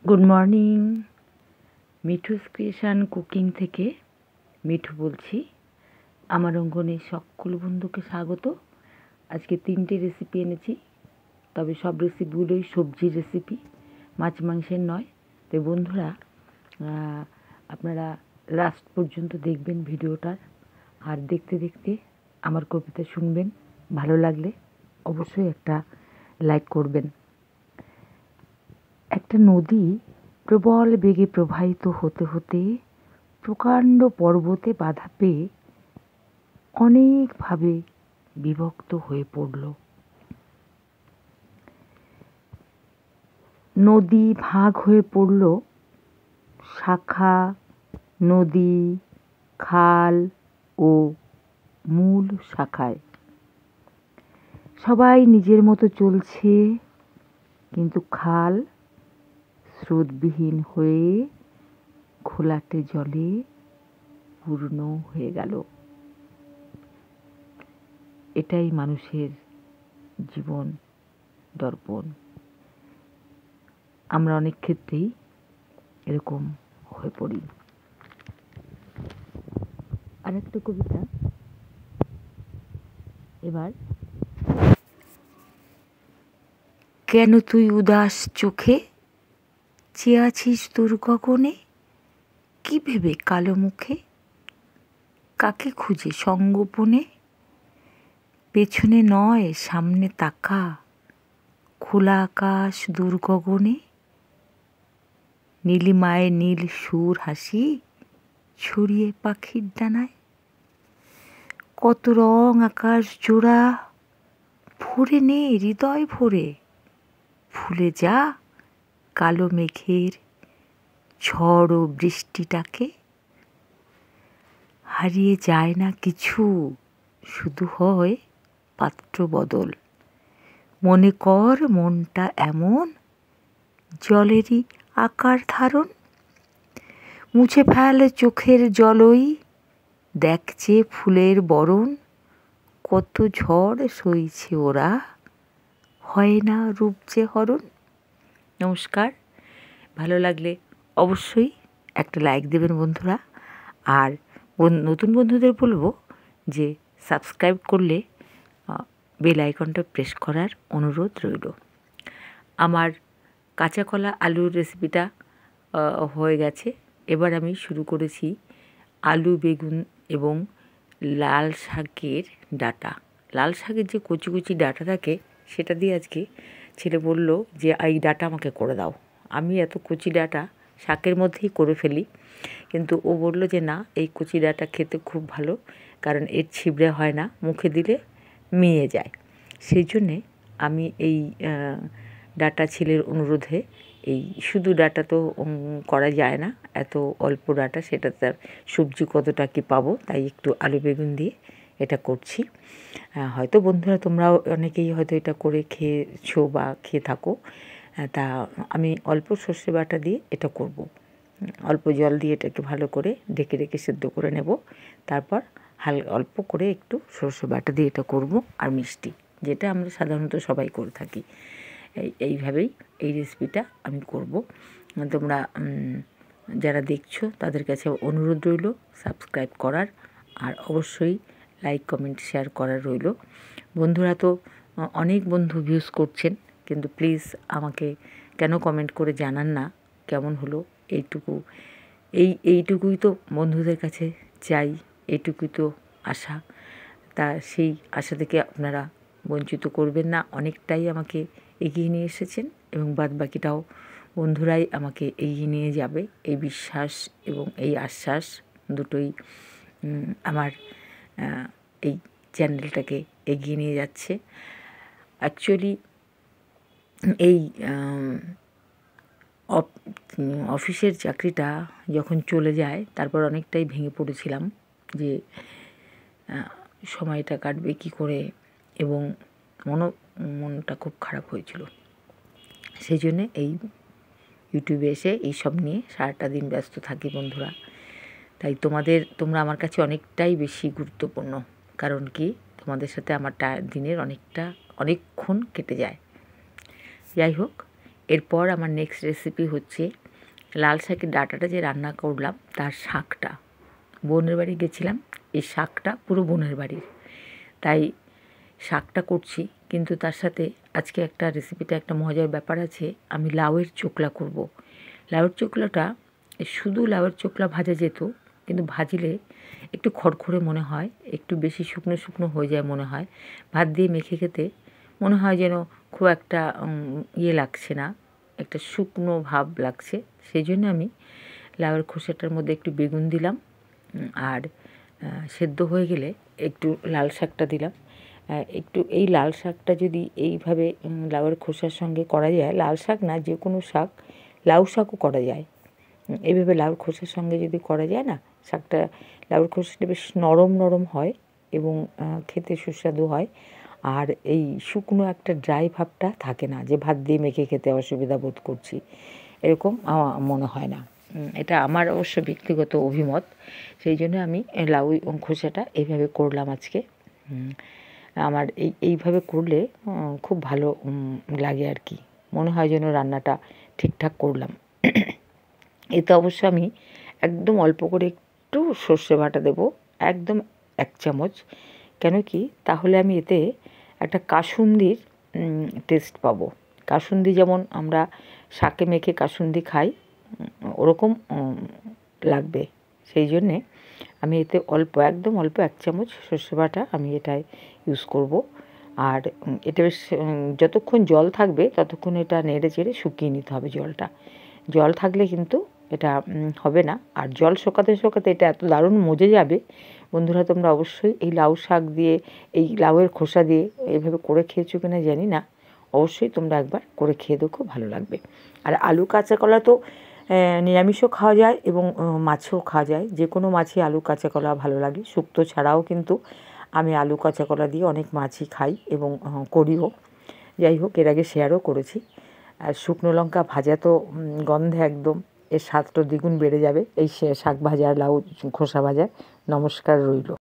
Good morning. Mithu's creation cooking থেকে মিঠু বলছি। আমার অঙ্গনে সকল বন্ধুকে স্বাগত। আজকে 3টে রেসিপি এনেছি, তবে সব রেসিপিগুলোই সবজির রেসিপি, মাছ মাংসের নয়। তো বন্ধুরা, আপনারা লাস্ট পর্যন্ত দেখবেন ভিডিওটার, আর দেখতে দেখতে আমার কবিতা শুনবেন। ভালো লাগলে অবশ্যই একটা লাইক করবেন। একটা নদী প্রবল বেগে প্রবাহিত হতে হতে প্রকাণ্ড পর্বতে বাধা পেয়ে অনেকভাবে বিভক্ত হয়ে পড়ল। নদী ভাগ হয়ে পড়ল শাখা, নদী, খাল ও মূল শাখায়। সবাই নিজের মতো চলছে, কিন্তু খাল স্রোতবিহীন হয়ে ঘোলাটে জলে পূর্ণ হয়ে গেল। এটাই মানুষের জীবন দর্পণ। আমরা অনেক ক্ষেত্রেই এরকম হয়ে পড়ি। আর একটা কবিতা এবার। কেন তুই উদাস চোখে চেয়ে আছিস দূর গগনে? কি ভেবে কালো মুখে? কাকে খুঁজে সঙ্গোপনে? পেছনে নয় সামনে তাকা, খোলা আকাশ দূর গগনে। নীলিমায় নীল সুর হাসি ছড়িয়ে পাখির ডানায়। কত রং আকাশ জোড়া, ভরে নে হৃদয় ভরে। ভুলে যা কালো মেঘের ঝড় ও বৃষ্টিটাকে। হারিয়ে যায় না কিছু, শুধু হয় পাত্র বদল। মনে কর মনটা এমন, জলেরই আকার ধারণ। মুছে ফেল চোখের জলই, দেখছে ফুলের বরণ। কত ঝড় সইছে ওরা, হয় না রূপ যে হরণ। নমস্কার। ভালো লাগলে অবশ্যই একটা লাইক দেবেন বন্ধুরা। আর নতুন বন্ধুদের বলবো যে সাবস্ক্রাইব করলে বেল আইকনটা প্রেস করার অনুরোধ রইল। আমার কাঁচা কলা আলুর রেসিপিটা হয়ে গেছে। এবার আমি শুরু করেছি আলু, বেগুন এবং লাল শাকের ডাঁটা। লাল শাকের যে কচি কচি ডাঁটা থাকে, সেটা দিয়ে আজকে ছেলে বলল যে এই ডাঁটা আমাকে করে দাও। আমি এত কচি ডাঁটা শাকের মধ্যেই করে ফেলি, কিন্তু ও বলল যে না, এই কচি ডাঁটা খেতে খুব ভালো, কারণ এর ছিবড়ে হয় না, মুখে দিলে মিয়ে যায়। সেই জন্যে আমি এই ডাঁটা ছেলের অনুরোধে, এই শুধু ডাঁটা তো করা যায় না, এত অল্প ডাঁটা, সেটা তার সবজি কতটা কি পাবো, তাই একটু আলু বেগুন দিয়ে এটা করছি। হয়তো বন্ধুরা তোমরাও অনেকেই হয়তো এটা করে খেয়েছো বা খেয়ে থাকো। তা আমি অল্প সর্ষে বাটা দিয়ে এটা করব। অল্প জল দিয়ে এটাকে ভালো করে ঢেকে রেখে সেদ্ধ করে নেব। তারপর অল্প করে একটু সর্ষে বাটা দিয়ে এটা করব, আর মিষ্টি, যেটা আমরা সাধারণত সবাই করে থাকি। এইভাবেই এই রেসিপিটা আমি করব। তোমরা যারা দেখছো তাদের কাছে অনুরোধ রইল সাবস্ক্রাইব করার, আর অবশ্যই লাইক কমেন্ট শেয়ার করার রইল। বন্ধুরা তো অনেক বন্ধু ভিউজ করছেন, কিন্তু আমাকে কেন কমেন্ট করে জানান না কেমন হলো। এইটুকুই তো বন্ধুদের কাছে চাই, এইটুকুই তো আশা। তা সেই আশা থেকে আপনারা বঞ্চিত করবেন না। অনেকটাই আমাকে এগিয়ে নিয়ে এসেছেন, এবং বাদবাকিটাও বন্ধুরাই আমাকে এগিয়ে নিয়ে যাবে, এই বিশ্বাস এবং এই আশ্বাস দুটোই আমার এই চ্যানেলটাকে এগিয়ে নিয়ে যাচ্ছে। অ্যাকচুয়ালি এই অফিসের চাকরিটা যখন চলে যায়, তারপর অনেকটাই ভেঙে পড়েছিলাম যে সময়টা কাটবে কী করে, এবং মনটা খুব খারাপ হয়েছিল। সেই জন্যে এই ইউটিউবে এসে এইসব নিয়ে সারাটা দিন ব্যস্ত থাকি বন্ধুরা। তাই তোমরা আমার কাছে অনেকটাই বেশি গুরুত্বপূর্ণ, কারণ কি তোমাদের সাথে আমার দিনের অনেকক্ষণ কেটে যায়। যাই হোক, এরপর আমার নেক্সট রেসিপি হচ্ছে লাল শাকের ডাঁটাটা যে রান্না করলাম তার শাকটা। বোনের বাড়ি গেছিলাম, এই শাকটা পুরো বোনের বাড়ির, তাই শাকটা করছি। কিন্তু তার সাথে আজকে একটা রেসিপিতে একটা মজার ব্যাপার আছে, আমি লাউয়ের চোকলা করব। লাউয়ের চোকলাটা শুধু লাউয়ের চোকলা ভাজা যেত, কিন্তু ভাজলে একটু খড়খড়ে মনে হয়, একটু বেশি শুকনো শুকনো হয়ে যায় মনে হয়। ভাত দিয়ে মেখে খেতে মনে হয় যেন খুব একটা ইয়ে লাগছে না, একটা শুকনো ভাব লাগছে। সেই জন্য আমি লাউয়ের খোসাটার মধ্যে একটু বেগুন দিলাম, আর সেদ্ধ হয়ে গেলে একটু লাল শাকটা দিলাম। একটু এই লাল শাকটা যদি এইভাবে লাউয়ের খোসার সঙ্গে করা যায়, লাল শাক না যে কোনো শাক, লাউ শাকও করা যায়, এইভাবে লাউর খোসার সঙ্গে যদি করা যায় না, শাকটা লাউর খোসাটা বেশ নরম নরম হয় এবং খেতে সুস্বাদু হয়। আর এই শুকনো একটা ড্রাই ভাবটা থাকে না, যে ভাত দিয়ে মেখে খেতে অসুবিধা বোধ করছি, এরকম মনে হয় না। এটা আমার অবশ্য ব্যক্তিগত অভিমত। সেই জন্য আমি লাউ খোসাটা এইভাবে করলাম আজকে। আমার এইভাবে করলে খুব ভালো লাগে আর কি, মনে হয় যেন রান্নাটা ঠিকঠাক করলাম। এতে অবশ্য আমি একদম অল্প করে একটু সর্ষে বাটা দেবো, একদম 1 চামচ। কেন কি, তাহলে আমি এতে একটা কাসুন্দির টেস্ট পাবো। কাসুন্দি যেমন আমরা শাকে মেখে কাসুন্দি খাই, ওরকম লাগবে। সেই জন্যে আমি এতে অল্প, একদম অল্প 1 চামচ সর্ষে বাটা আমি এটায় ইউজ করব। আর এটা বেশ যতক্ষণ জল থাকবে ততক্ষণ এটা নেড়ে চেড়ে শুকিয়ে নিতে হবে জলটা। জল থাকলে কিন্তু এটা হবে না। আর জল শোকাতে শোকাতে এটা এত দারুণ মজে যাবে। বন্ধুরা, তোমরা অবশ্যই এই লাউ শাক দিয়ে, এই লাউয়ের খোসা দিয়ে এইভাবে করে খেয়েছো কিনা জানি না, অবশ্যই তোমরা একবার করে খেয়ে দেখো, ভালো লাগবে। আর আলু কাঁচা কলা তো নিরামিষও খাওয়া যায় এবং মাছেও খাওয়া যায়, যে কোনো মাছই আলু কাঁচা কলা ভালো লাগে। শুক্তো ছাড়াও কিন্তু আমি আলু কাঁচা কলা দিয়ে অনেক মাছই খাই এবং করিও। যাই হোক, এর আগে শেয়ারও করেছি। আর শুকনো লঙ্কা ভাজা তো গন্ধে একদম এর স্বাদটা দ্বিগুণ বেড়ে যাবে এই শাক ভাজা আর লাউ খোসা ভাজা। নমস্কার রইল।